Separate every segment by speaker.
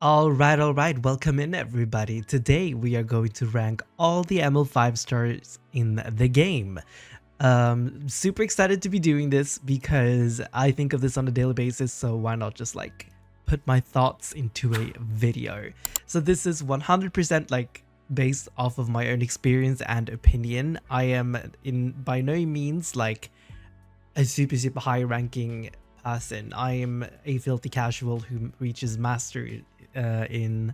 Speaker 1: All right, welcome in everybody. Today we are going to rank all the ML 5 stars in the game. Super excited to be doing this because I think of this on a daily basis, so why not just like put my thoughts into a video. So this is 100% like based off of my own experience and opinion. I am by no means like a super high ranking person. I am a filthy casual who reaches master in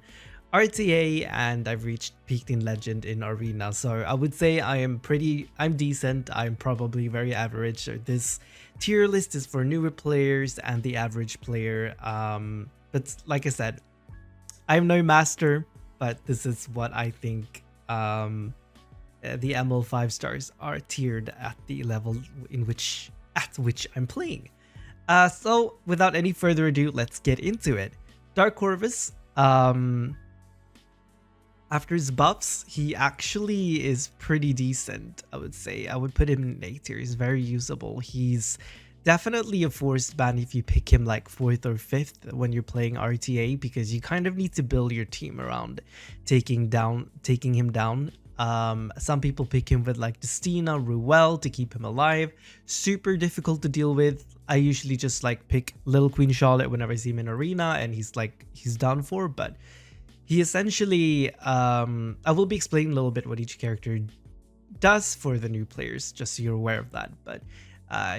Speaker 1: RTA, and I've reached peaked in legend in arena. So I would say I'm decent. I'm probably very average. So this tier list is for newer players and the average player. But like I said, I'm no master, but this is what I think the ML 5 stars are tiered at the level at which I'm playing. So without any further ado, let's get into it. Dark Corvus, after his buffs, he actually is pretty decent, I would say. I would put him in A tier. He's very usable. He's definitely a forced ban if you pick him like 4th or 5th when you're playing RTA, because you kind of need to build your team around taking him down. Some people pick him with like Destina, Ruele to keep him alive. Super difficult to deal with. I usually just like pick Little Queen Charlotte whenever I see him in arena, and he's done for. But he essentially, I will be explaining a little bit what each character does for the new players, just so you're aware of that. But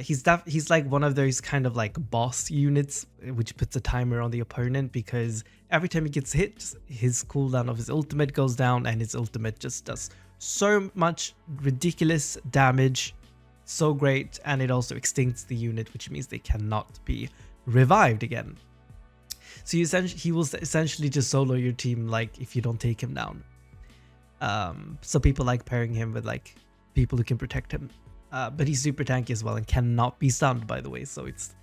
Speaker 1: he's like one of those kind of like boss units, which puts a timer on the opponent, because every time he gets hit, his cooldown of his ultimate goes down, and his ultimate just does so much ridiculous damage. So great, and it also extincts the unit, which means they cannot be revived again. So he will essentially just solo your team, like if you don't take him down. So people like pairing him with like people who can protect him. But he's super tanky as well and cannot be stunned, by the way. So it's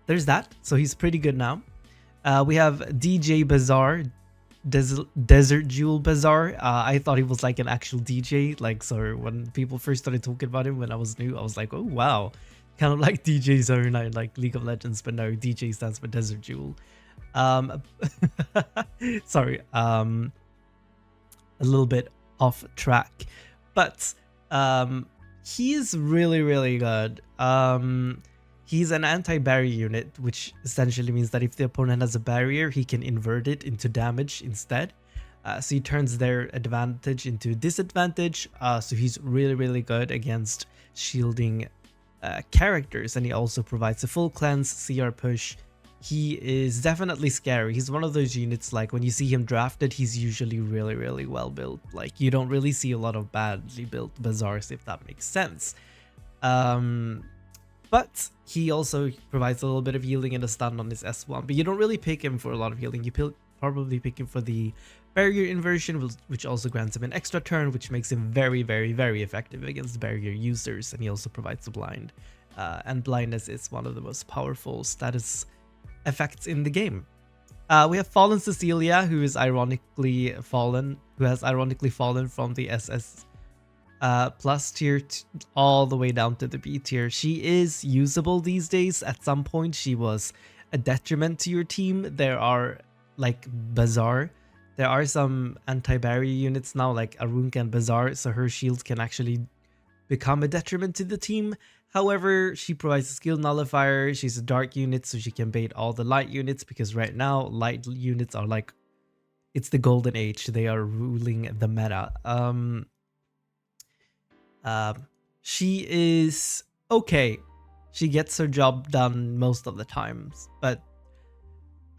Speaker 1: there's that. So he's pretty good now. We have DJ Bazaar, Desert Jewel Bazaar. I thought he was like an actual DJ. Like, so when people first started talking about him when I was new, I was like, oh wow, kind of like DJ Zone and like League of Legends, but no, DJ stands for Desert Jewel. Sorry, a little bit off track, but he is really good. He's an anti-barrier unit, which essentially means that if the opponent has a barrier, he can invert it into damage instead. So he turns their advantage into disadvantage. So he's really good against shielding characters, and he also provides a full cleanse, CR push. He is definitely scary. He's one of those units, like when you see him drafted, he's usually really well built. Like you don't really see a lot of badly built Bazaars, if that makes sense. But he also provides a little bit of healing and a stun on his S1, but you don't really pick him for a lot of healing. You probably pick him for the barrier inversion, which also grants him an extra turn, which makes him very effective against barrier users. And he also provides a blind, and blindness is one of the most powerful status effects in the game. We have Fallen Cecilia, who has ironically fallen from the SS plus tier all the way down to the B tier. She is usable these days. At some point she was a detriment to your team. There are like Bazaar, there are some anti-barrier units now like Arunka and Bazaar, so her shields can actually become a detriment to the team. However, she provides a skill nullifier. She's a dark unit, so she can bait all the light units, because right now light units are like, it's the golden age. They are ruling the meta. She is okay. She gets her job done most of the times, but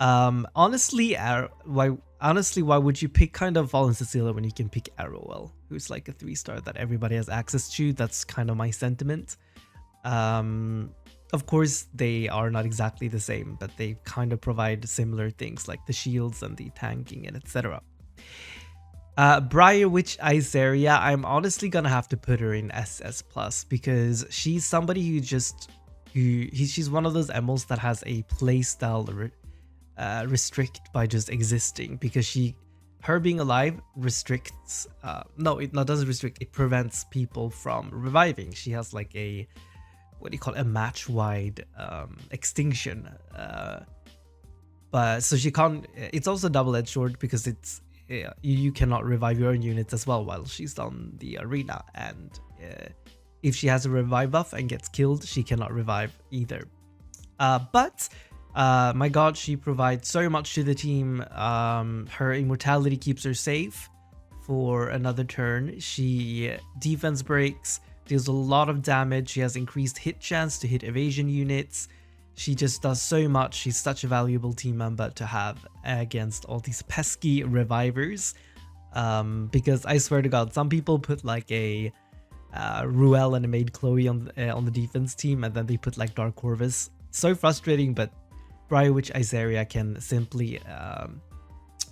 Speaker 1: honestly, why would you pick kind of Fallen Cecilia when you can pick Arrowell, who's like a 3-star that everybody has access to? That's kind of my sentiment. Of course, they are not exactly the same, but they kind of provide similar things like the shields and the tanking and etc. Briar Witch Iseria, I'm honestly gonna have to put her in SS plus, because she's somebody she's one of those MLs that has a playstyle restrict by just existing, because her being alive restricts it doesn't restrict, it prevents people from reviving. She has like a, what do you call it, a match wide extinction But so she can't. It's also double-edged sword because you cannot revive your own units as well while she's on the arena, and if she has a revive buff and gets killed, she cannot revive either. But my god, she provides so much to the team. Her immortality keeps her safe for another turn. She defense breaks, deals a lot of damage. She has increased hit chance to hit evasion units. She just does so much. She's such a valuable team member to have against all these pesky revivers. Because I swear to god, some people put like a Ruele and a Maid Chloe on the defense team, and then they put like Dark Corvus. So frustrating, but Briar Witch Iseria can simply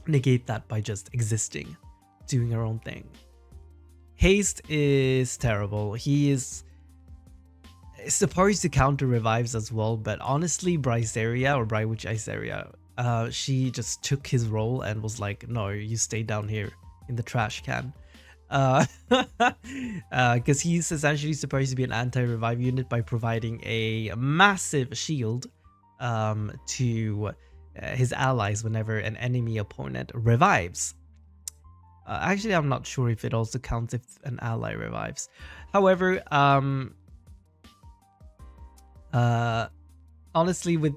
Speaker 1: negate that by just existing, doing her own thing. Haste is terrible. He is supposed to counter revives as well, but honestly, Briar Witch Iseria, she just took his role and was like, no, you stay down here in the trash can. Because he's essentially supposed to be an anti-revive unit by providing a massive shield to his allies whenever an enemy opponent revives. Actually, I'm not sure if it also counts if an ally revives. However, honestly, with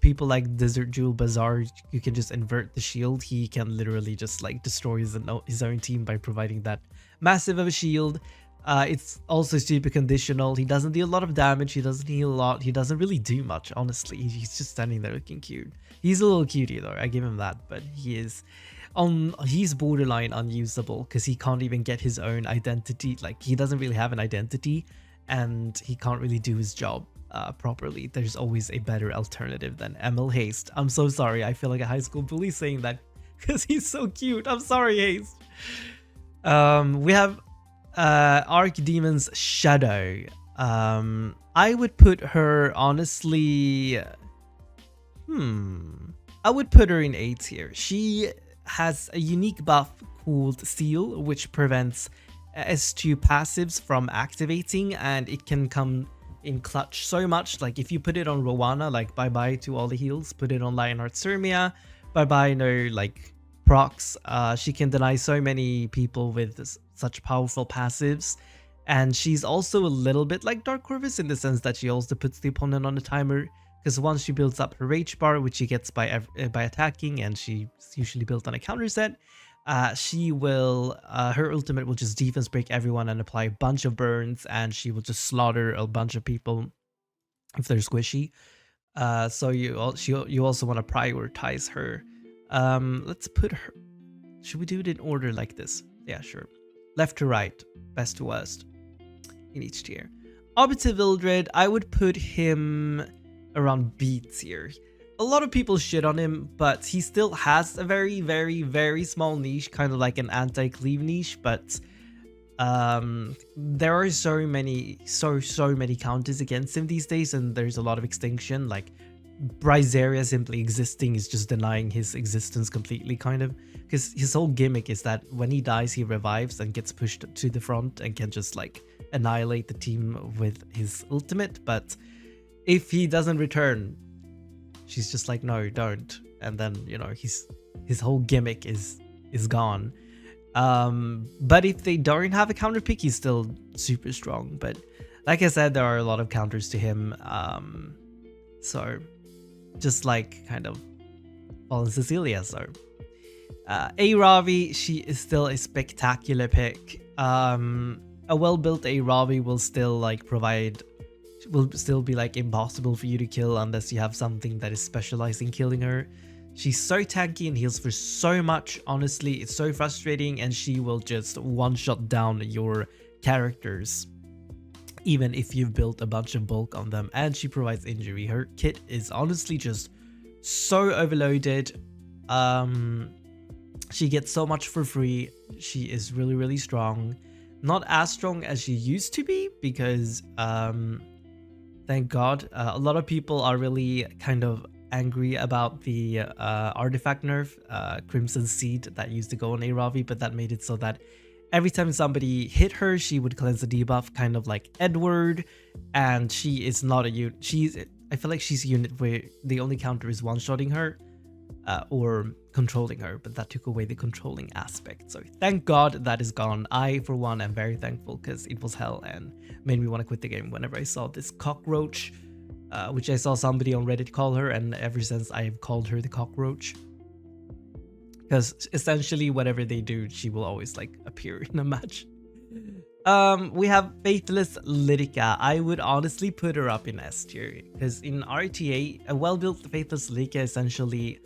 Speaker 1: people like Desert Jewel Bazaar, you can just invert the shield. He can literally just like destroy his own team by providing that massive of a shield. It's also super conditional. He doesn't deal a lot of damage. He doesn't heal a lot. He doesn't really do much, honestly. He's just standing there looking cute. He's a little cutie though, I give him that, but he's borderline unusable because he can't even get his own identity. Like, he doesn't really have an identity, and he can't really do his job properly. There's always a better alternative than Emil Haste. I'm so sorry. I feel like a high school bully saying that because he's so cute. I'm sorry, Haste. We have Archdemon's Shadow. I would put her, honestly, I would put her in A tier. She has a unique buff called Seal, which prevents S2 passives from activating, and it can come in clutch so much. Like, if you put it on Rowana, like, bye-bye to all the heals. Put it on Lionheart Sermia, bye-bye, no, like, procs. She can deny so many people with such powerful passives. And she's also a little bit like Dark Corvus in the sense that she also puts the opponent on a timer, because once she builds up her rage bar, which she gets by attacking, and she's usually built on a counter set, she will her ultimate will just defense break everyone and apply a bunch of burns, and she will just slaughter a bunch of people if they're squishy. So you also want to prioritize her. Let's put her. Should we do it in order like this? Yeah, sure. Left to right, best to worst in each tier. Arbiter Vildred, I would put him around B tier. A lot of people shit on him, but he still has a very, very, very small niche, kind of like an anti-cleave niche, but there are so many counters against him these days, and there's a lot of extinction. Like, Briseria simply existing is just denying his existence completely, kind of, because his whole gimmick is that when he dies, he revives and gets pushed to the front and can just like annihilate the team with his ultimate. But if he doesn't return, she's just like, no, don't. And then, you know, his whole gimmick is gone. But if they don't have a counter pick, he's still super strong. But like I said, there are a lot of counters to him. So just like kind of Fallen Cecilia. So A Ravi, she is still a spectacular pick. A well-built A Ravi will still like will still be like impossible for you to kill unless you have something that is specialized in killing her. She's so tanky and heals for so much. Honestly, it's so frustrating, and she will just one-shot down your characters even if you've built a bunch of bulk on them, and she provides injury. Her kit is honestly just so overloaded. She gets so much for free. She is really, really strong. Not as strong as she used to be because thank God. A lot of people are really kind of angry about the artifact nerf, Crimson Seed, that used to go on Aravi, but that made it so that every time somebody hit her, she would cleanse the debuff, kind of like Edward, and she is not a unit. I feel like she's a unit where the only counter is one-shotting her or controlling her, but that took away the controlling aspect. So thank God that is gone. I, for one, am very thankful because it was hell and made me want to quit the game whenever I saw this cockroach, which I saw somebody on Reddit call her, and ever since I have called her the cockroach. Because essentially whatever they do, she will always like appear in a match. We have Faithless Lidica. I would honestly put her up in S tier because in RTA, a well-built Faithless Lidica essentially,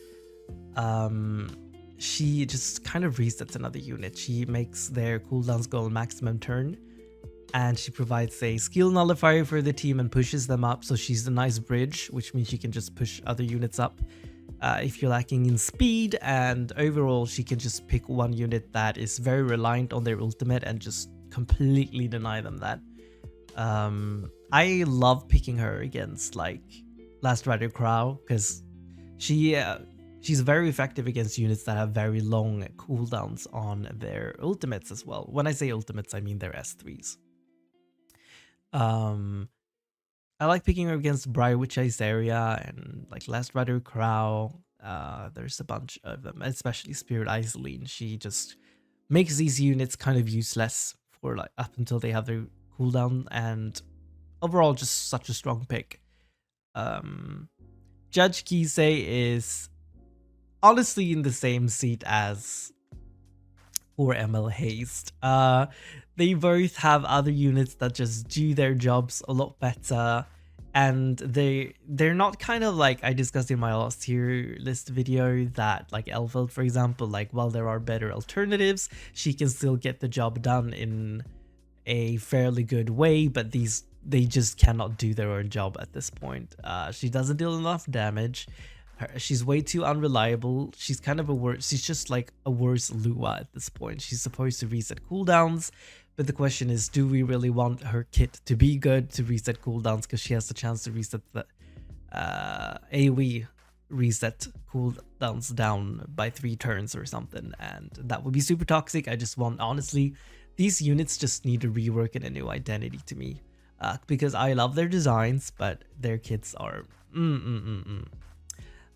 Speaker 1: she just kind of resets another unit. She makes their cooldowns go on maximum turn, and she provides a skill nullifier for the team and pushes them up. So she's a nice bridge, which means she can just push other units up if you're lacking in speed, and overall she can just pick one unit that is very reliant on their ultimate and just completely deny them that. I love picking her against like last Rider Krau because she's very effective against units that have very long cooldowns on their ultimates as well. When I say ultimates, I mean their S3s. I like picking her against Briar Witch Iseria and like last Rider Krau. There's a bunch of them, especially Spirit Eye Celine. She just makes these units kind of useless for like up until they have their cooldown, and overall just such a strong pick. Judge Kise is honestly in the same seat as poor Emil Haste. They both have other units that just do their jobs a lot better, and they're not kind of like I discussed in my last tier list video that like Elfeld, for example, like while there are better alternatives, she can still get the job done in a fairly good way, but they just cannot do their own job at this point. She doesn't deal enough damage. She's way too unreliable. She's kind of she's just like a worse Lua at this point. She's supposed to reset cooldowns, but the question is, do we really want her kit to be good to reset cooldowns? Because she has the chance to reset the AoE reset cooldowns down by 3 turns or something, and that would be super toxic. I just want, honestly, these units just need to rework in a new identity to me, because I love their designs, but their kits are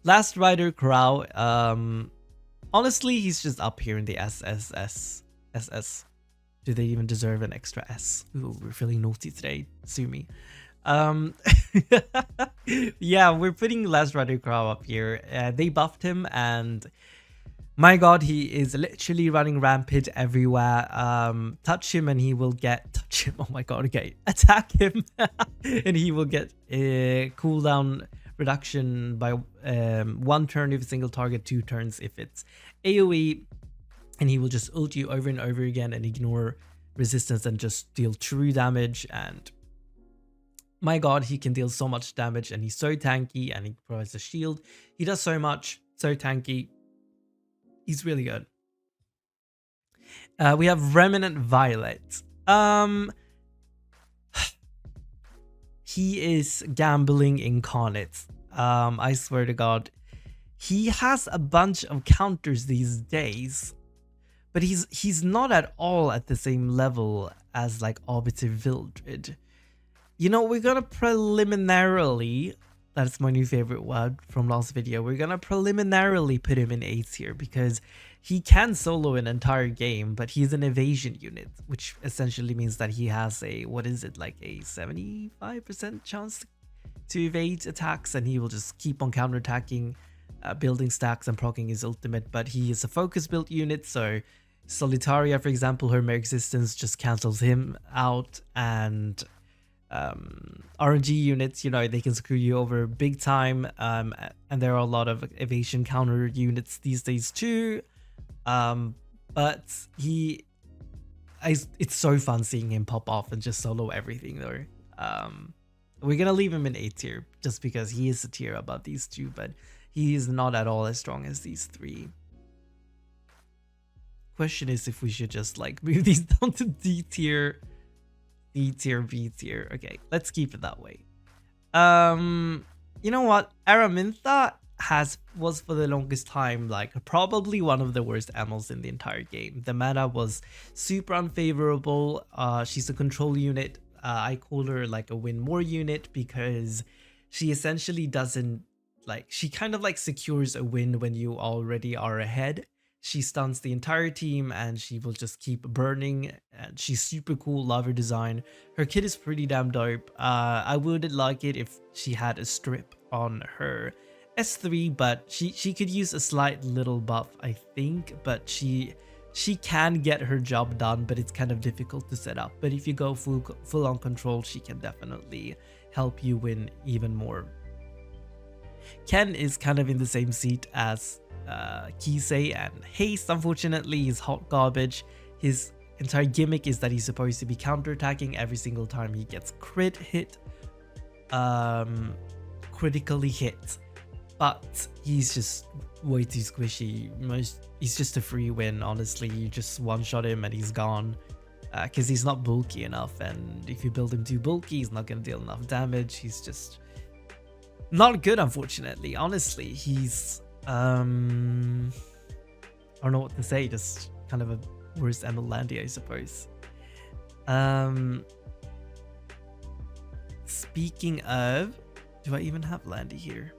Speaker 1: Last Rider Krau, honestly, he's just up here in the SS. Do they even deserve an extra S? Ooh, we're feeling naughty today. Sue me. Yeah, we're putting Last Rider Krau up here. They buffed him, and my god, he is literally running rampage everywhere. Touch him and he will get... Touch him, oh my god, okay. Attack him and he will get a cooldown reduction by 1 turn if a single target, 2 turns if it's AoE, and he will just ult you over and over again and ignore resistance and just deal true damage. And my god, he can deal so much damage, and he's so tanky, and he provides a shield. He does so much, so tanky. He's really good. We have Remnant Violet. He is gambling incarnate. I swear to god. He has a bunch of counters these days, but he's not at all at the same level as like Arbiter Vildred. You know, we're gonna preliminarily, that's my new favorite word from last video, we're gonna preliminarily put him in A tier because he can solo an entire game, but he's an evasion unit, which essentially means that he has a, what is it, like a 75% chance to evade attacks, and he will just keep on counterattacking, building stacks and proccing his ultimate. But he is a focus built unit, so Solitaria, for example, her mere existence just cancels him out, and RNG units, you know, they can screw you over big time, and there are a lot of evasion counter units these days too, but it's so fun seeing him pop off and just solo everything though. We're gonna leave him in A tier just because he is a tier above these two, but he is not at all as strong as these 3. Question is if we should just like move these down to D tier, B tier. Okay, let's keep it that way. You know what? Araminta was for the longest time like probably one of the worst Emils in the entire game. The meta was super unfavorable. She's a control unit. I call her like a win more unit because she essentially doesn't like, she kind of like secures a win when you already are ahead. She stuns the entire team and she will just keep burning, and she's super cool. Love her design. Her kit is pretty damn dope. I would like it if she had a strip on her S3, but she could use a slight little buff, I think, but she can get her job done, but it's kind of difficult to set up. But if you go full on control, she can definitely help you win even more. Ken is kind of in the same seat as Kise and Haste. Unfortunately, he's hot garbage. His entire gimmick is that he's supposed to be counterattacking every single time he gets critically hit, but he's just way too squishy. He's just a free win, honestly. You just one-shot him and he's gone, because he's not bulky enough, and if you build him too bulky, he's not going to deal enough damage. He's just not good, unfortunately. Honestly, he's I don't know what to say, just kind of a worse Emil Landy, I suppose. Speaking of, do I even have Landy here?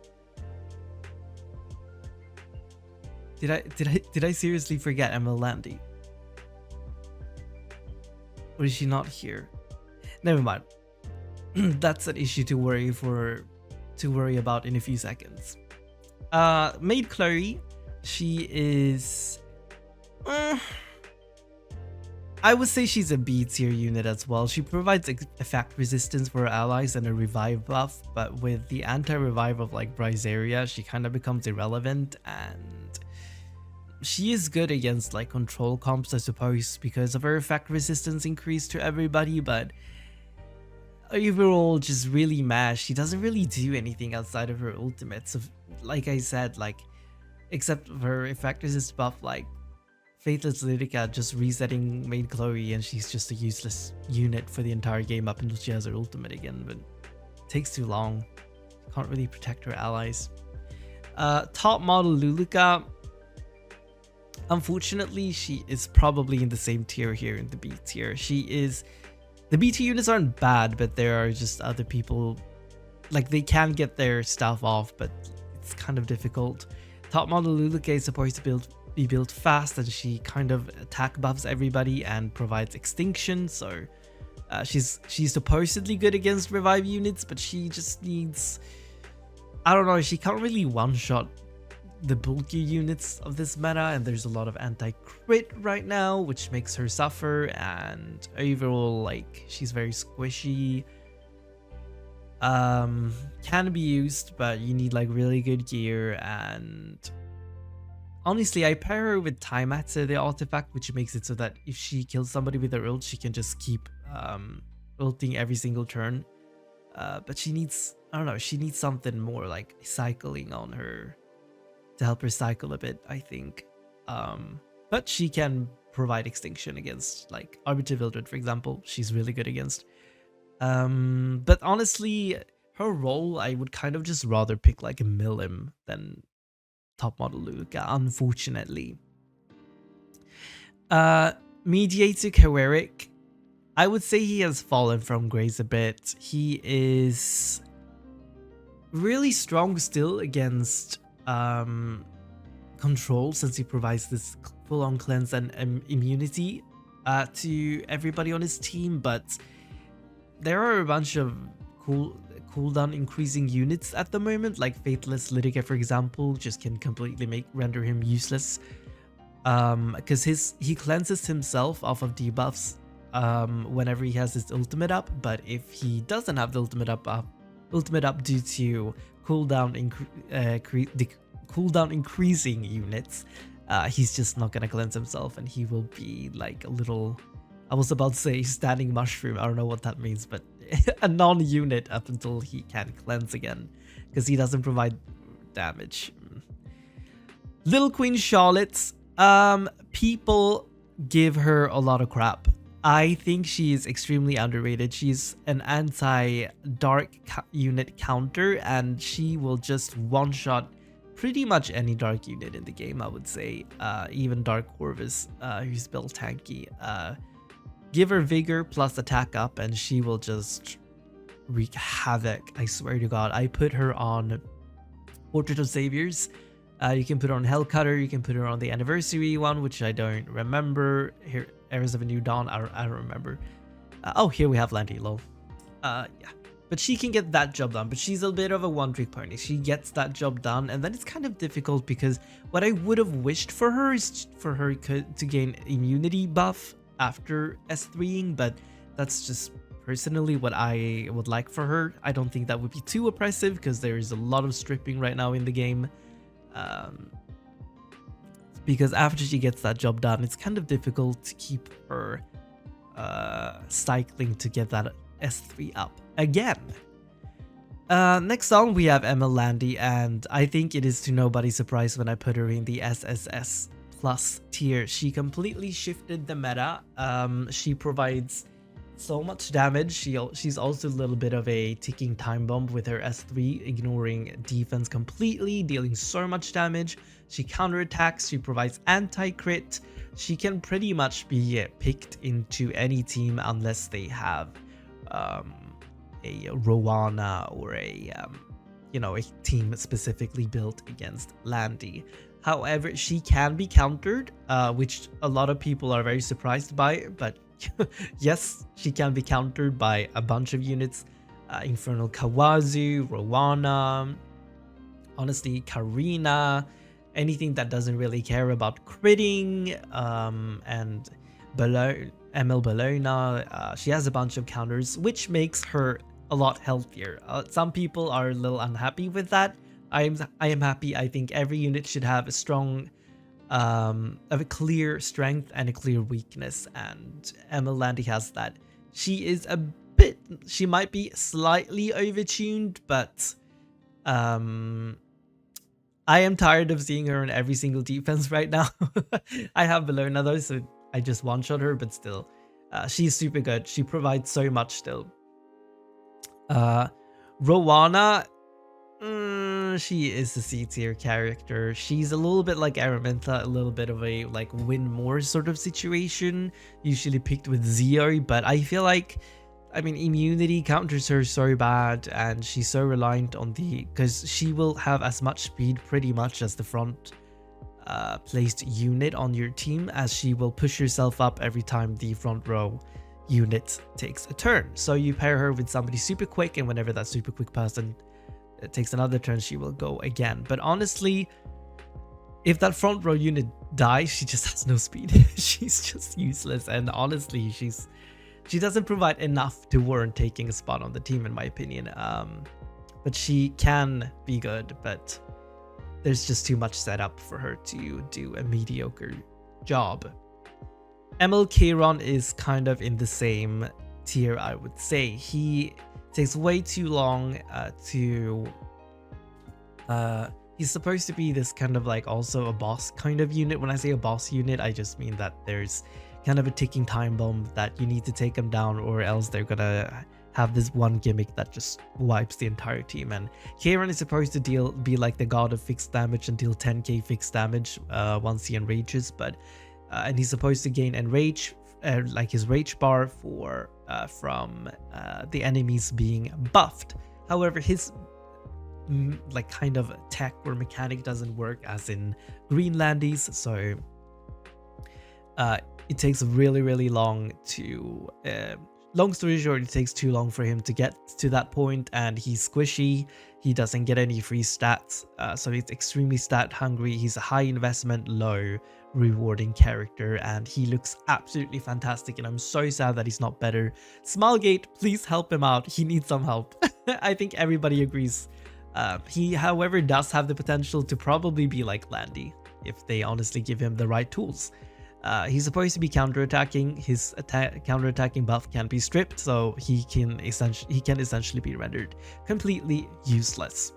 Speaker 1: Did I seriously forget Emil Landy? Or is she not here? Never mind. That's an issue to worry about in a few seconds. Maid Chloe, she is I would say she's a B tier unit as well. She provides effect resistance for her allies and a revive buff, but with the anti-revive of like Briar Iseria, she kind of becomes irrelevant, and she is good against like control comps, I suppose, because of her effect resistance increase to everybody, but overall just really mash. She doesn't really do anything outside of her ultimate. So like I said, like except for her effect resist buff, like Faithless Lidica just resetting Maid Chloe, and she's just a useless unit for the entire game up until she has her ultimate again, but it takes too long. Can't really protect her allies. Top model Luluka, unfortunately she is probably in the same tier here, in the B tier. The B tier units aren't bad, but there are just other people, like they can get their stuff off, but it's kind of difficult. Top model Luluka is supposed to be built fast, and she kind of attack buffs everybody and provides extinction, so she's supposedly good against revive units, but she just needs, I don't know, she can't really one-shot the bulky units of this meta, and there's a lot of anti-crit right now, which makes her suffer, and overall like she's very squishy. Can be used, but you need like really good gear, and honestly I pair her with Time Matter, the artifact, which makes it so that if she kills somebody with her ult, she can just keep ulting every single turn, but she needs, I don't know, she needs something more like cycling on her to help her cycle a bit, I think. But she can provide extinction against like Arbiter Vildred, for example. She's really good against. But honestly, her role, I would kind of just rather pick like a Milim than top model Luluka, unfortunately. Mediator Kawerik, I would say he has fallen from grace a bit. He is really strong still against control, since he provides this full-on cleanse and immunity to everybody on his team, but there are a bunch of cooldown increasing units at the moment, like Faithless Lidica, for example, just can completely render him useless, because he cleanses himself off of debuffs whenever he has his ultimate up, but if he doesn't have the ultimate up due to cooldown increasing units, he's just not gonna cleanse himself, and he will be like a little, I was about to say standing mushroom, I don't know what that means, but a non-unit up until he can cleanse again, because he doesn't provide damage. Little Queen Charlotte, people give her a lot of crap. I think she is extremely underrated. She's an anti-dark unit counter, and she will just one-shot pretty much any dark unit in the game, I would say. Even Dark Corvus, who's built tanky. Give her vigor plus attack up, and she will just wreak havoc. I swear to God. I put her on Portrait of Saviors. You can put her on Hellcutter. You can put her on the anniversary one, which I don't remember. Here, Eras of a New Dawn. I don't remember. Oh, here we have Landy. Lol. Yeah. But she can get that job done. But she's a bit of a one-trick pony. She gets that job done, and then it's kind of difficult because what I would have wished for her is for her to gain immunity buff after S3ing, but that's just personally what I would like for her. I don't think that would be too oppressive because there is a lot of stripping right now in the game. Because after she gets that job done, it's kind of difficult to keep her cycling to get that S3 up again. Next on we have Emil Landy, and I think it is to nobody's surprise when I put her in the SSS plus tier. She completely shifted the meta. She provides so much damage. She's also a little bit of a ticking time bomb with her S3, ignoring defense completely, dealing so much damage. She counterattacks, she provides anti-crit. She can pretty much be picked into any team unless they have a Rowana or a team specifically built against Landy. However, she can be countered, which a lot of people are very surprised by, but yes, she can be countered by a bunch of units. Infernal Kawazu, Rowana, honestly, Karina, anything that doesn't really care about critting, and Emil Bologna. She has a bunch of counters, which makes her a lot healthier. Some people are a little unhappy with that. I am happy. I think every unit should have a strong, a clear strength and a clear weakness, and Emil Landy has that. She might be slightly overtuned, but I am tired of seeing her in every single defense right now. I have Bologna though, so I just one-shot her, but still, she's super good. She provides so much still. Rowana, she is a C tier character. She's a little bit like Araminta, a little bit of a like win more sort of situation, usually picked with Zeo, but I feel like, I mean, immunity counters her so bad, and she's so reliant on because she will have as much speed pretty much as the front placed unit on your team, as she will push herself up every time the front row unit takes a turn. So you pair her with somebody super quick, and whenever that super quick person takes another turn, she will go again. But honestly, if that front row unit dies, she just has no speed. She's just useless, and honestly, she doesn't provide enough to warrant taking a spot on the team, in my opinion. But she can be good, but there's just too much setup for her to do a mediocre job. Emil Kieron is kind of in the same tier, I would say. He takes way too long he's supposed to be this kind of like also a boss kind of unit. When I say a boss unit, I just mean that there's kind of a ticking time bomb that you need to take them down, or else they're gonna have this one gimmick that just wipes the entire team. And Kieran is supposed to be like the god of fixed damage and deal 10k fixed damage once he enrages, but and he's supposed to gain enrage, like his rage bar from the enemies being buffed. However, his like kind of tech or mechanic doesn't work as in Greenlandies, so it takes really long to long story short, it takes too long for him to get to that point, and he's squishy. He doesn't get any free stats, so he's extremely stat hungry. He's a high investment, low rewarding character, and he looks absolutely fantastic, and I'm so sad that he's not better. Smilegate, please help him out. He needs some help. I think everybody agrees. He, however, does have the potential to probably be like Landy if they honestly give him the right tools. He's supposed to be counterattacking. His counterattacking buff can be stripped, so he can essentially be rendered completely useless.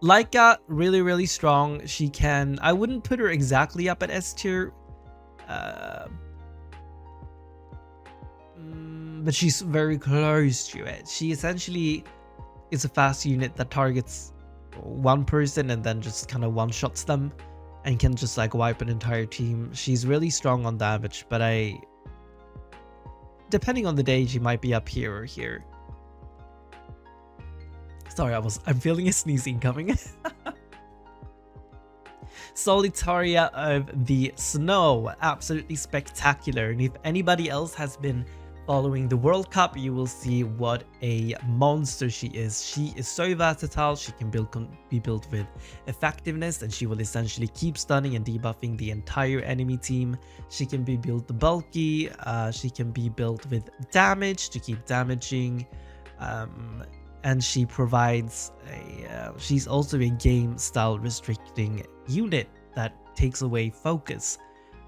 Speaker 1: Lidica, really strong. She can, I wouldn't put her exactly up at S tier, but she's very close to it. She essentially is a fast unit that targets one person and then just kind of one-shots them and can just like wipe an entire team. She's really strong on damage, but depending on the day, she might be up here or here. Sorry, I'm feeling a sneezing coming. Solitaria of the Snow, absolutely spectacular. And if anybody else has been following the World Cup, you will see what a monster she is. She is so versatile. She can be built with effectiveness, and she will essentially keep stunning and debuffing the entire enemy team. She can be built bulky. She can be built with damage to keep damaging. And she provides she's also a game style restricting unit that takes away focus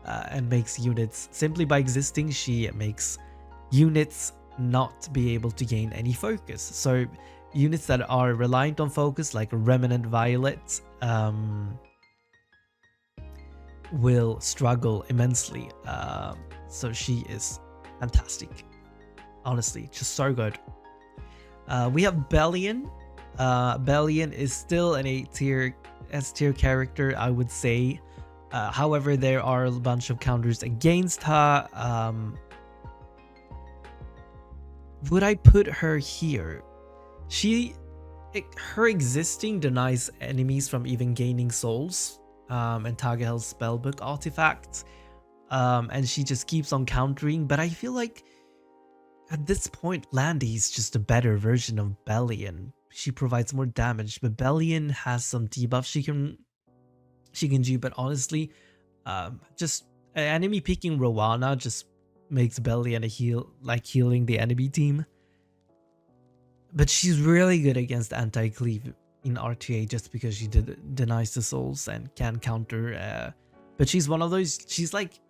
Speaker 1: and makes units, simply by existing, she makes units not be able to gain any focus. So units that are reliant on focus, like Remnant Violet, will struggle immensely. So she is fantastic, honestly, just so good. We have Belian. Belian is still an S tier character, I would say. However, there are a bunch of counters against her. Would I put her here? Her existing denies enemies from even gaining souls and Tagel's spellbook artifacts. And she just keeps on countering, but I feel like at this point, Landy is just a better version of Belian. She provides more damage, but Belian has some debuff she can do. But honestly, just enemy picking Rowana just makes Belian healing the enemy team. But she's really good against anti-cleave in RTA just because she denies the souls and can counter. But she's one of those. She's like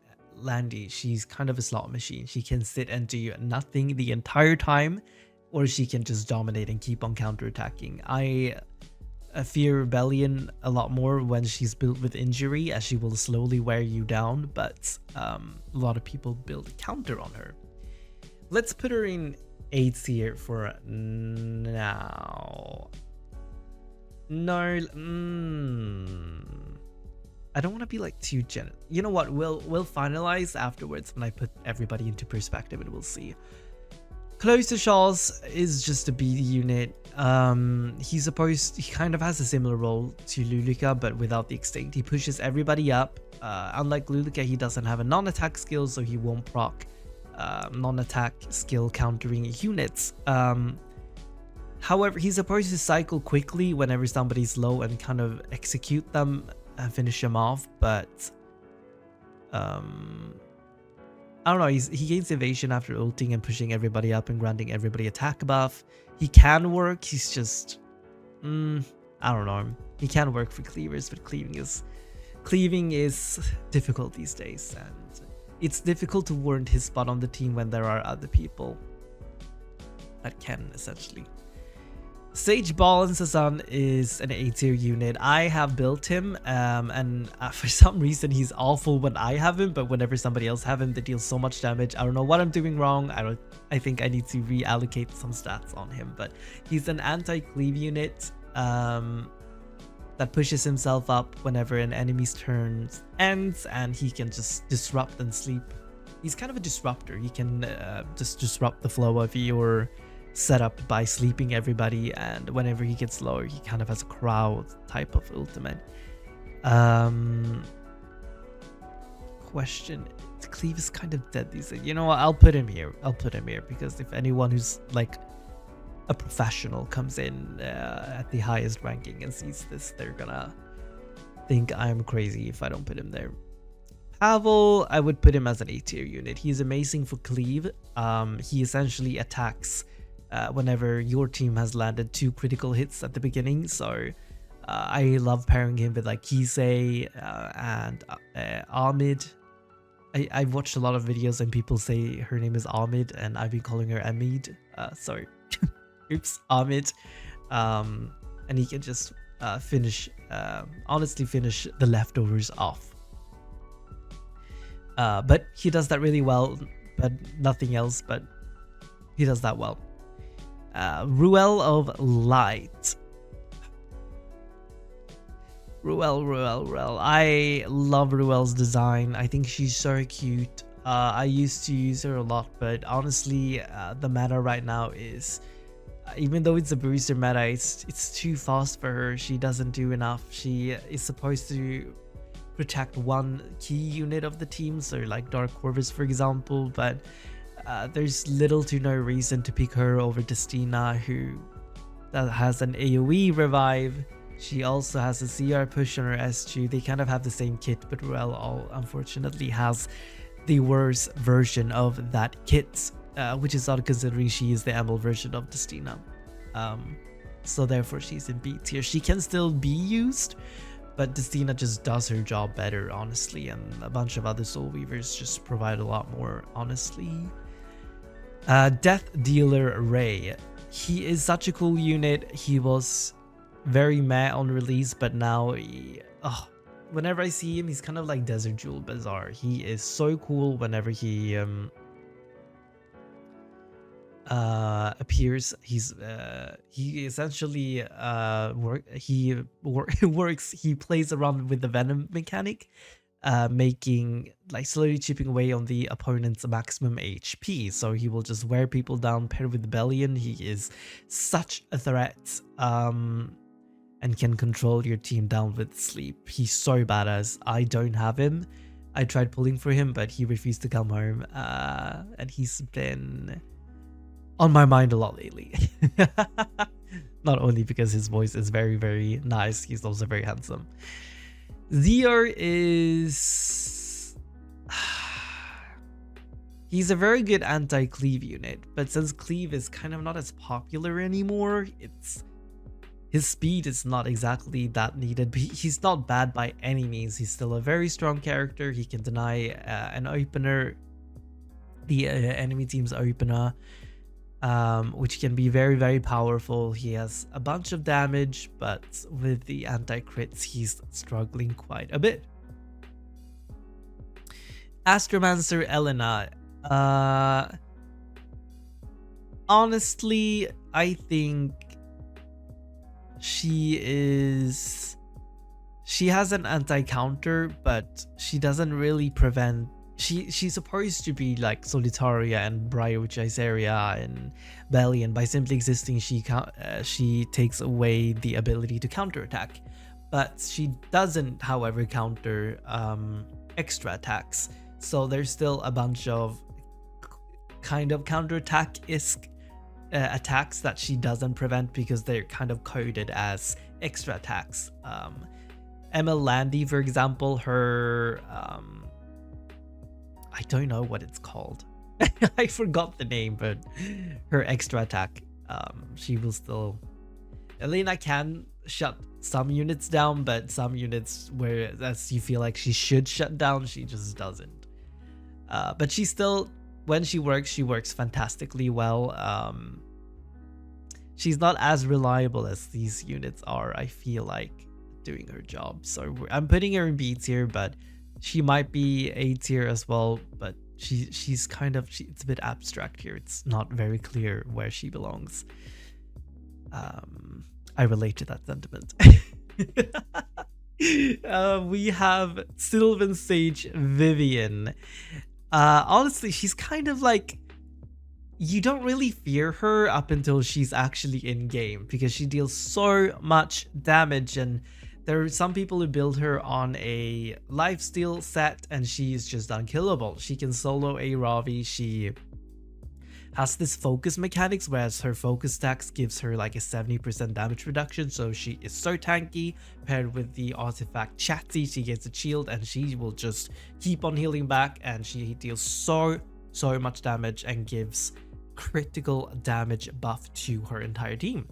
Speaker 1: Landy, she's kind of a slot machine. She can sit and do nothing the entire time, or she can just dominate and keep on counterattacking. I fear Belian a lot more when she's built with injury, as she will slowly wear you down, but a lot of people build a counter on her. Let's put her in 8 tier for now. No, I don't want to be like too generous. You know what? We'll finalize afterwards when I put everybody into perspective, and we'll see. Close to Charles is just a B unit. He kind of has a similar role to Luluka, but without the extinct. He pushes everybody up. Unlike Luluka, he doesn't have a non-attack skill, so he won't proc non-attack skill countering units. However, he's supposed to cycle quickly whenever somebody's low and kind of execute them and finish him off, but I don't know, he gains evasion after ulting and pushing everybody up and granting everybody attack buff. He can work, he's just I don't know, he can work for cleavers, but cleaving is difficult these days, and it's difficult to warrant his spot on the team when there are other people that can, essentially. Sage Ball and Sazan is an A tier unit. I have built him, and for some reason he's awful when I have him, but whenever somebody else have him, they deal so much damage. I don't know what I'm doing wrong. I think I need to reallocate some stats on him, but he's an anti-cleave unit that pushes himself up whenever an enemy's turn ends, and he can just disrupt and sleep. He's kind of a disruptor. He can just disrupt the flow of your setup by sleeping everybody, and whenever he gets lower, he kind of has a crowd type of ultimate. Question: Cleave is kind of dead these days. You know what? I'll put him here. Because if anyone who's like a professional comes in at the highest ranking and sees this, they're gonna think I'm crazy if I don't put him there. Pavel, I would put him as an A tier unit. He's amazing for cleave. He essentially attacks whenever your team has landed 2 critical hits at the beginning. So I love pairing him with like Kise and Ahmed. I've watched a lot of videos and people say her name is Ahmed, and I've been calling her Amid. Sorry. Oops, Ahmed. And he can just honestly finish the leftovers off. But he does that really well, but nothing else, but he does that well. Ruele of Light. Ruele. I love Ruel's design. I think she's so cute. I used to use her a lot, but honestly, the meta right now is, even though it's a booster meta, it's too fast for her. She doesn't do enough. She is supposed to protect one key unit of the team, so like Dark Corvus for example, but there's little to no reason to pick her over Destina, who that has an AoE revive. She also has a CR push on her S2. They kind of have the same kit, but Ruele unfortunately has the worst version of that kit, which is odd considering she is the Emil version of Destina. So therefore she's in B tier. She can still be used, but Destina just does her job better, honestly, and a bunch of other Soul Weavers just provide a lot more, honestly. Death Dealer Ray. He is such a cool unit. He was very meh on release, but now whenever I see him, he's kind of like Desert Jewel Bazaar. He is so cool whenever he appears. He essentially works. He plays around with the venom mechanic, making like slowly chipping away on the opponent's maximum HP. So he will just wear people down. Paired with Belian, he is such a threat, and can control your team down with sleep. He's so badass. I don't have him. I tried pulling for him, but he refused to come home, and he's been on my mind a lot lately. Not only because his voice is very, very nice, he's also very handsome. Zior is... he's a very good anti-cleave unit, but since cleave is kind of not as popular anymore, his speed is not exactly that needed. But he's not bad by any means. He's still a very strong character. He can deny an opener, the enemy team's opener, which can be very, very powerful. He has a bunch of damage, but with the anti-crits, he's struggling quite a bit. Astromancer Elena. Honestly, I think she has an anti-counter, but she doesn't really prevent. She's supposed to be like Solitaria and Briar Witch Iseria and Belian. By simply existing, she takes away the ability to counterattack, but she doesn't, however, counter extra attacks. So there's still a bunch of kind of counterattack-isk attacks that she doesn't prevent because they're kind of coded as extra attacks. Emil Landy, for example, her I don't know what it's called. I forgot the name, but her extra attack, she will still... Elena can shut some units down, but some units where as you feel like she should shut down, she just doesn't. But she still, when she works fantastically well. She's not as reliable as these units are, I feel like, doing her job. So I'm putting her in B tier, but she might be A tier as well. But she's kind of, it's a bit abstract here. It's not very clear where she belongs. I relate to that sentiment. We have Sylvan Sage Vivian. Honestly, she's kind of like, you don't really fear her up until she's actually in game, because she deals so much damage, and there are some people who build her on a lifesteal set and she's just unkillable. She can solo a Ravi. She has this focus mechanics, whereas her focus stacks gives her like a 70% damage reduction, so she is so tanky. Paired with the artifact Chatty, she gets a shield and she will just keep on healing back, and she deals so much damage and gives critical damage buff to her entire team.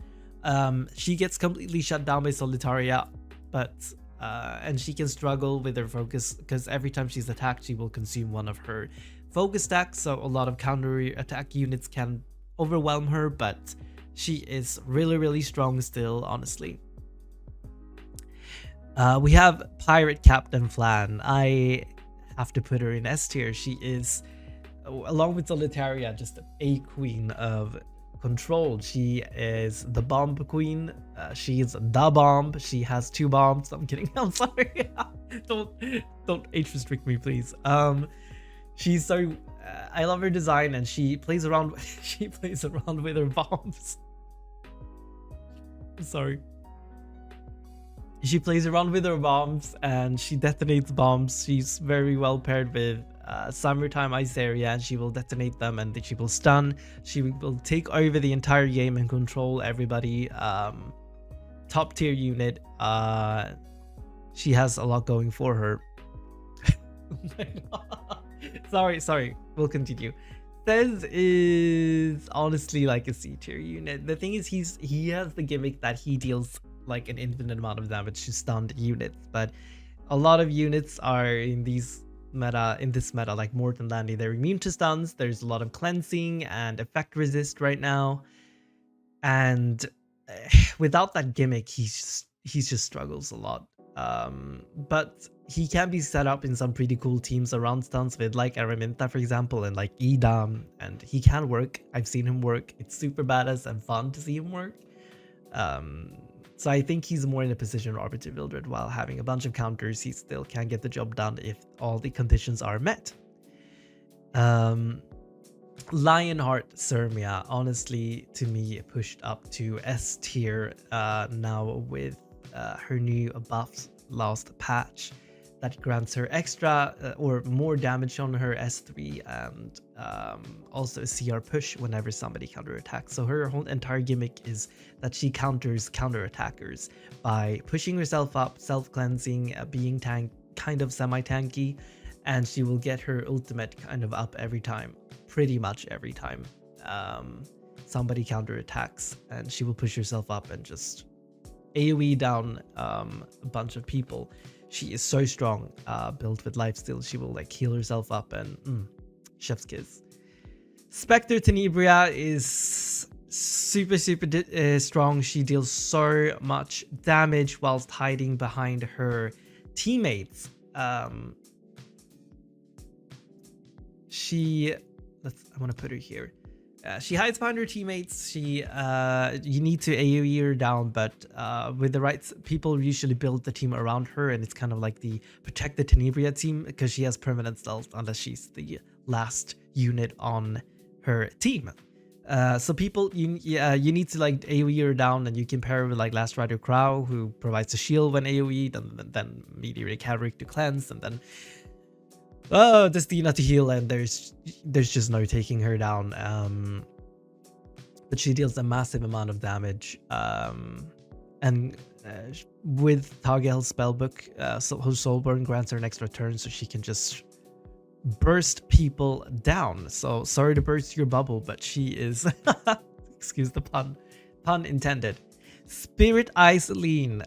Speaker 1: She gets completely shut down by Solitaria, but and she can struggle with her focus because every time she's attacked, she will consume one of her focus stacks, so a lot of counter attack units can overwhelm her, but she is really strong still, honestly. We have Pirate Captain Flan. I have to put her in S tier. She is, along with Solitaria, just a queen of control. She is the bomb queen. She is the bomb. She has 2 bombs. I'm kidding. I'm sorry. Don't age restrict me, please. She's so I love her design, and she plays around she plays around with her bombs. Sorry. She plays around with her bombs and she detonates bombs. She's very well paired with Summertime Iseria, and she will detonate them and she will stun. She will take over the entire game and control everybody. Top tier unit. She has a lot going for her. Sorry. We'll continue. Thez is honestly like a C tier unit. The thing is, he has the gimmick that he deals like an infinite amount of damage to stunned units, but a lot of units are in this meta, like Morton Landy, they're immune to stuns. There's a lot of cleansing and effect resist right now, and without that gimmick, he just struggles a lot. But he can be set up in some pretty cool teams around stuns with like Araminta, for example, and like Edam, and he can work. I've seen him work. It's super badass and fun to see him work. So I think he's more in a position of Arbiter Vildred. While having a bunch of counters, he still can get the job done if all the conditions are met. Lionheart Sermia, honestly, to me, pushed up to S tier now with her new buffs last patch that grants her extra or more damage on her S3, and also a CR push whenever somebody counterattacks. So her whole entire gimmick is that she counters counterattackers by pushing herself up, self-cleansing, being kind of semi-tanky, and she will get her ultimate kind of up every time, pretty much every time somebody counterattacks, and she will push herself up and just AoE down a bunch of people. She is so strong, built with lifesteal. She will like heal herself up and chef's kiss. Spectre Tenebria is super strong. She deals so much damage whilst hiding behind her teammates. I want to put her here. She hides behind her teammates. You need to AoE her down, but with the right people usually build the team around her, and it's kind of like the protect the Tenebria team because she has permanent stealth unless she's the last unit on her team. So people, you need to like AoE her down, and you can pair her with like last Rider Krau, who provides a shield when AoE, then Mediator Kawerik to cleanse, and then Destina to heal, and there's just no taking her down. But she deals a massive amount of damage. And with Tagel's spellbook, her Soulburn grants her an extra turn, so she can just burst people down. So sorry to burst your bubble, but she is excuse the pun intended. Spirit Eye Celine.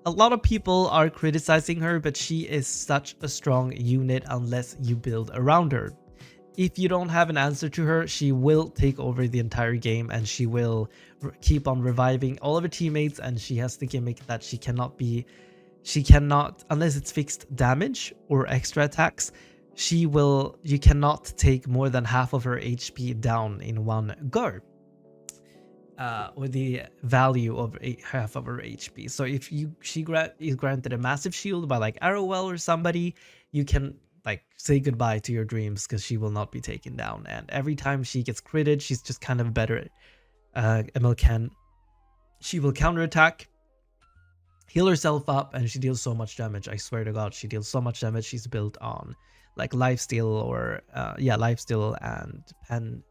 Speaker 1: A lot of people are criticizing her, but she is such a strong unit unless you build around her. If you don't have an answer to her, she will take over the entire game, and she will keep on reviving all of her teammates, and she has the gimmick that she cannot, unless it's fixed damage or extra attacks, you cannot take more than half of her HP down in one go. Or the value of half of her HP. So if she is granted a massive shield by like Arrowwell or somebody, you can like say goodbye to your dreams because she will not be taken down. And every time she gets critted, she's just kind of better. Emil can. She will counterattack, heal herself up, and she deals so much damage. I swear to God, she deals so much damage. She's built on like lifesteal or lifesteal and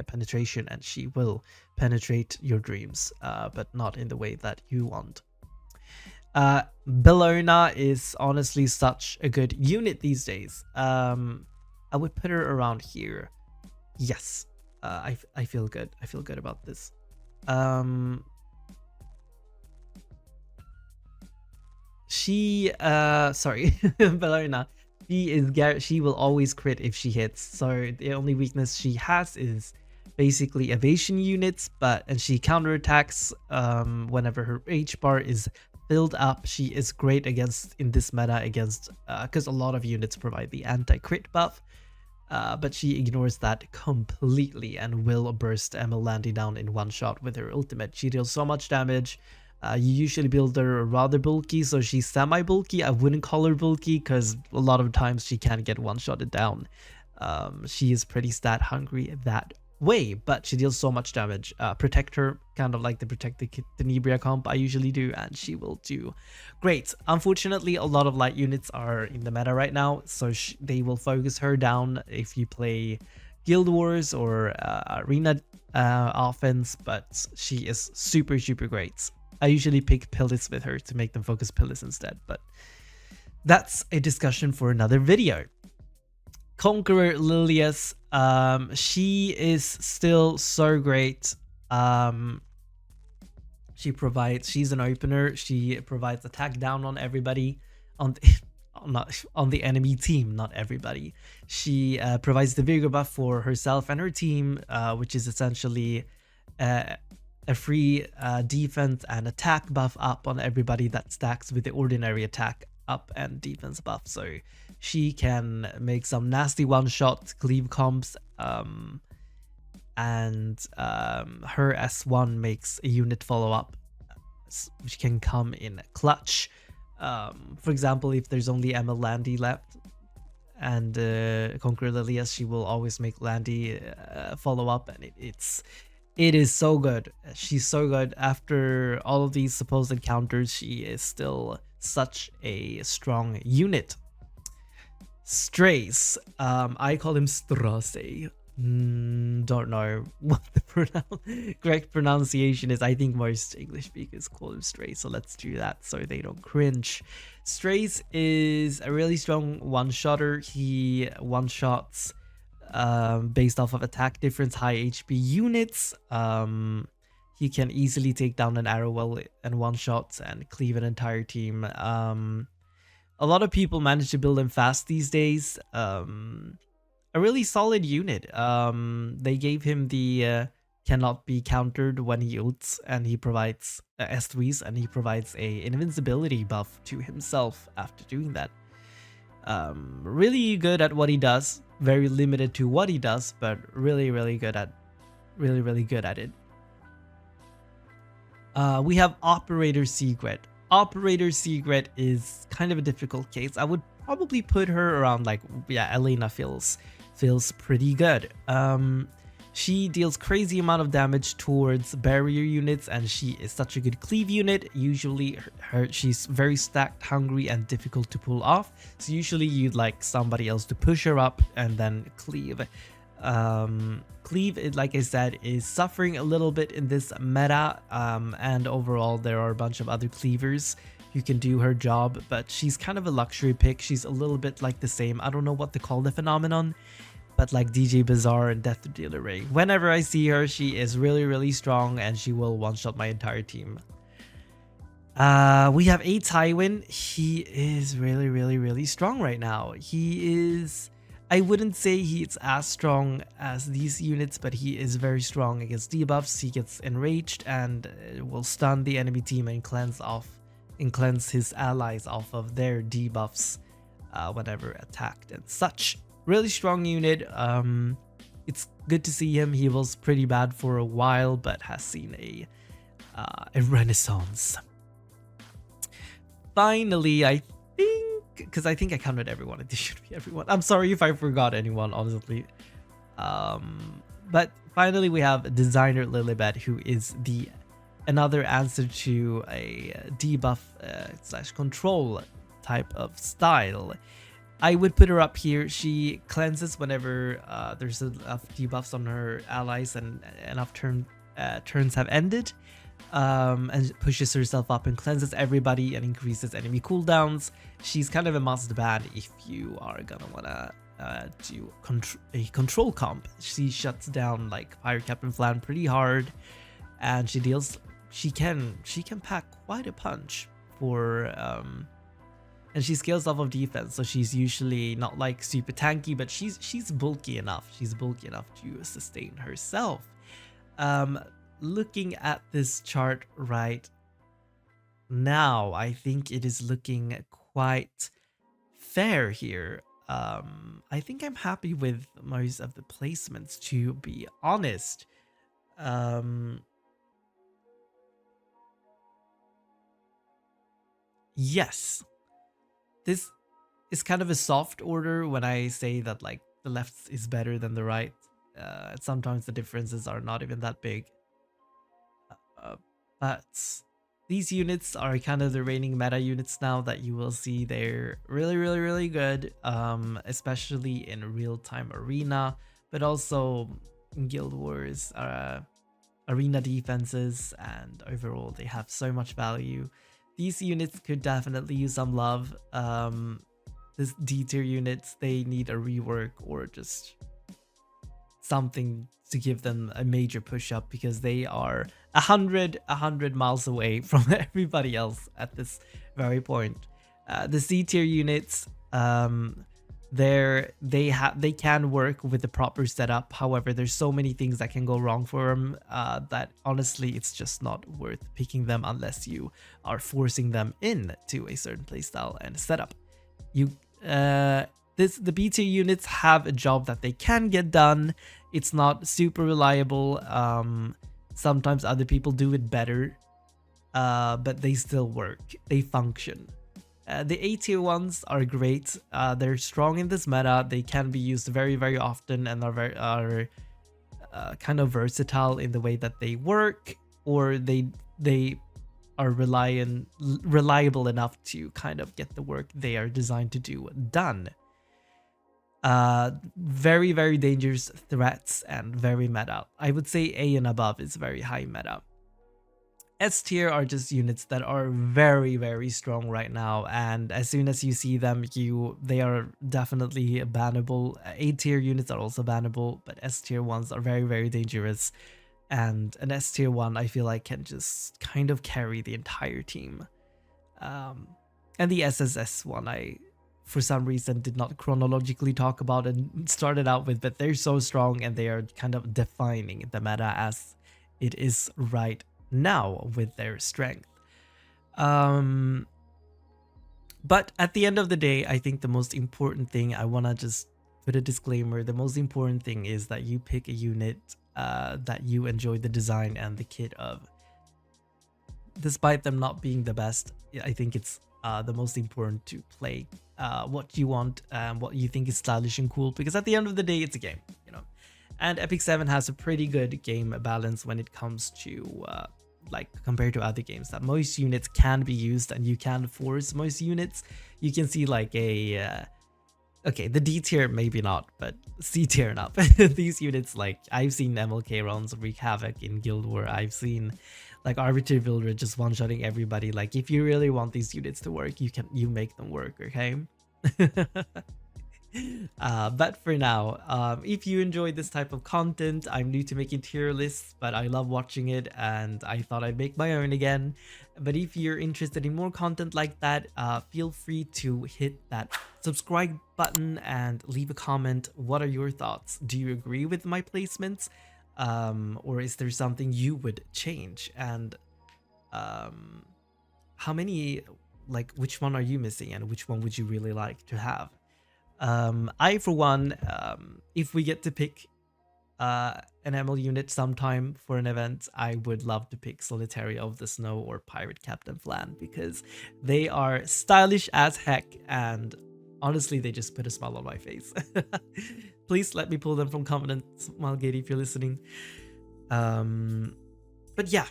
Speaker 1: penetration, and she will penetrate your dreams, but not in the way that you want. Belian is honestly such a good unit these days. I would put her around here. Yes, I feel good. I feel good about this. Belian. She will always crit if she hits. So the only weakness she has is basically evasion units, and she counterattacks whenever her H bar is filled up. She is great in this meta against because a lot of units provide the anti-crit buff, but she ignores that completely and will burst Emil Landy down in one shot with her ultimate. She deals so much damage, You usually build her rather bulky, so she's semi-bulky. I wouldn't call her bulky because a lot of times she can get one-shotted down. She is pretty stat hungry that way, but she deals so much damage. Protect her, kind of like the Protect the Tenebria comp I usually do, and she will do great. Unfortunately, a lot of light units are in the meta right now, so they will focus her down if you play Guild Wars or Arena offense, but she is super, super great. I usually pick Pillis with her to make them focus Pillis instead, but that's a discussion for another video. Conqueror Lilias, she is still so great. She's an opener. She provides attack down on everybody, on the enemy team, not everybody. She provides the vigor buff for herself and her team, which is essentially a free defense and attack buff up on everybody that stacks with the ordinary attack up and defense buff. So she can make some nasty one-shot cleave comps, and her S1 makes a unit follow-up, which can come in clutch. For example, if there's only Emil Landy left and Conqueror Lilias, she will always make Landy follow up, and it is so good. She's so good. After all of these supposed encounters, she is still such a strong unit. Strays. I call him Strasse. Don't know what the correct pronunciation is. I think most English speakers call him Strays, so let's do that so they don't cringe. Strays is a really strong one-shotter. He one-shots based off of attack difference, high HP units. He can easily take down an arrow well and one-shots and cleave an entire team. A lot of people manage to build him fast these days. A really solid unit. They gave him the cannot be countered when he ults, and he provides S3s, and he provides a invincibility buff to himself after doing that. Really good at what he does. Very limited to what he does, but really good at it. We have Operator Sigret. Operator Sigret is kind of a difficult case. I would probably put her around, like, yeah, Elena feels pretty good. She deals crazy amount of damage towards barrier units, and she is such a good cleave unit. Usually she's very stacked, hungry, and difficult to pull off, so usually you'd like somebody else to push her up and then cleave. Cleave, like I said, is suffering a little bit in this meta, and overall there are a bunch of other cleavers who can do her job, but she's kind of a luxury pick. She's a little bit like the same, I don't know what to call the phenomenon, but like DJ Bazaar and Death Dealer Ray. Whenever I see her, she is really strong, and she will one-shot my entire team. We have a Tywin. He is really strong right now. He is, I wouldn't say he's as strong as these units, but he is very strong against debuffs. He gets enraged and will stun the enemy team and cleanse his allies off of their debuffs whenever attacked and such. Really strong unit. It's good to see him. He was pretty bad for a while, but has seen a renaissance. Finally, I think, because I think I counted everyone. It should be everyone. I'm sorry if I forgot anyone, honestly. But finally, we have Designer Lilibet, who is another answer to a debuff / control type of style. I would put her up here. She cleanses whenever there's enough debuffs on her allies and enough turns have ended, and pushes herself up and cleanses everybody and increases enemy cooldowns. She's kind of a must ban if you are gonna wanna do a control comp. She shuts down like Fire Captain Flan pretty hard, and she can pack quite a punch for and she scales off of defense, so she's usually not like super tanky, but she's bulky enough. She's bulky enough to sustain herself. Looking at this chart right now, I think it is looking quite fair here. I think I'm happy with most of the placements, to be honest. yes, this is kind of a soft order when I say that like the left is better than the right. Sometimes the differences are not even that big. But these units are kind of the reigning meta units now that you will see. They're really good, especially in real-time arena, but also in Guild Wars, arena defenses, and overall they have so much value. These units could definitely use some love. This D tier units, they need a rework or just something to give them a major push up, because they are 100 miles away from everybody else at this very point. The C tier units, they can work with the proper setup. However, there's so many things that can go wrong for them that honestly it's just not worth picking them unless you are forcing them into a certain playstyle and setup. The B tier units have a job that they can get done. It's not super reliable. Sometimes other people do it better, but they still work. They function. The A tier ones are great. They're strong in this meta. They can be used very often and are kind of versatile in the way that they work, or they are reliable enough to kind of get the work they are designed to do done. Very dangerous threats and very meta. I would say A and above is very high meta. S tier are just units that are very strong right now, and as soon as you see them, they are definitely bannable. A tier units are also bannable, but S tier ones are very dangerous, and an S tier one I feel like can just kind of carry the entire team. And the SSS one I for some reason did not chronologically talk about and started out with, but they're so strong and they are kind of defining the meta as it is right now with their strength. But at the end of the day, I think the most important thing, I want to just put a disclaimer, the most important thing is that you pick a unit that you enjoy the design and the kit of. Despite them not being the best, I think it's the most important to play what you want and what you think is stylish and cool, because at the end of the day it's a game, you know. And Epic 7 has a pretty good game balance when it comes to like compared to other games, that most units can be used and you can force most units. You can see like a okay, the D tier maybe not, but C tier enough. These units, like I've seen MLK runs wreak havoc in Guild War. I've seen like Arbiter Vildred just one-shotting everybody. Like if you really want these units to work, you make them work, okay? But for now, if you enjoy this type of content, I'm new to making tier lists, but I love watching it and I thought I'd make my own again. But if you're interested in more content like that, feel free to hit that subscribe button and leave a comment. What are your thoughts? Do you agree with my placements? Or is there something you would change? And how many, like which one are you missing and which one would you really like to have? I for one, if we get to pick an ML unit sometime for an event, I would love to pick Solitaria of the Snow or Pirate Captain Flan, because they are stylish as heck and honestly they just put a smile on my face. Please let me pull them from Covenant, Smilegate, if you're listening. But yeah,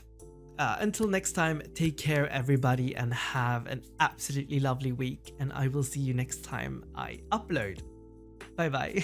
Speaker 1: until next time, take care everybody and have an absolutely lovely week, and I will see you next time I upload. Bye bye.